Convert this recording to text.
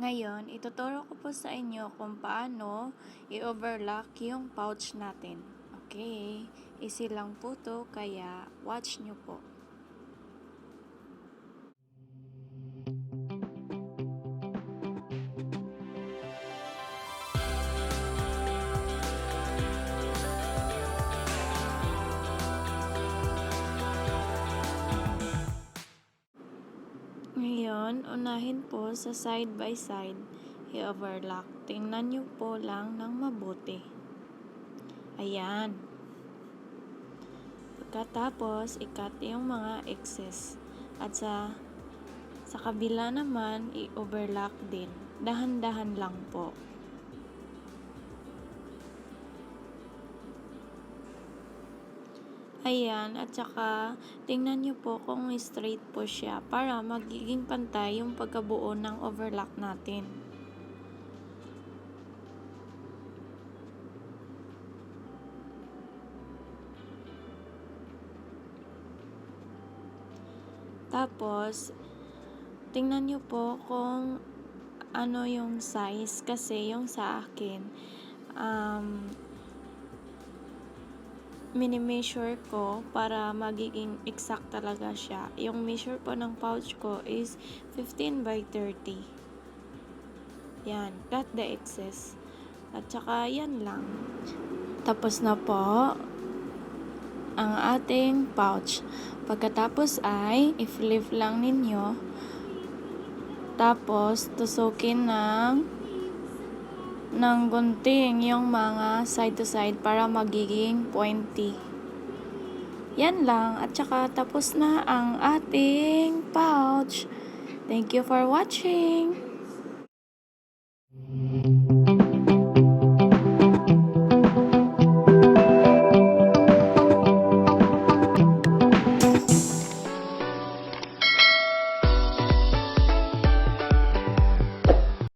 Ngayon, ituturo ko po sa inyo kung paano i-overlock yung pouch natin. Okay, easy lang po to, kaya watch nyo po. Ngayon, unahin po sa side by side, i-overlock. Tingnan nyo po lang ng mabuti. Ayan. Pagkatapos, i-cut yung mga excess. At sa kabila naman, i-overlock din. Dahan-dahan lang po. Ayan, at saka tingnan nyo po kung straight po siya para magiging pantay yung pagkabuo ng overlock natin. Tapos, tingnan nyo po kung ano yung size, kasi yung sa akin, mini-measure ko para magiging exact talaga siya. Yung measure po ng pouch ko is 15 by 30. Yan, cut the excess. At saka yan lang. Tapos na po ang ating pouch. Pagkatapos ay i-flip lang ninyo. Tapos tusukin ng gunting yung mga side to side para magiging pointy. Yan lang. At saka tapos na ang ating pouch. Thank you for watching.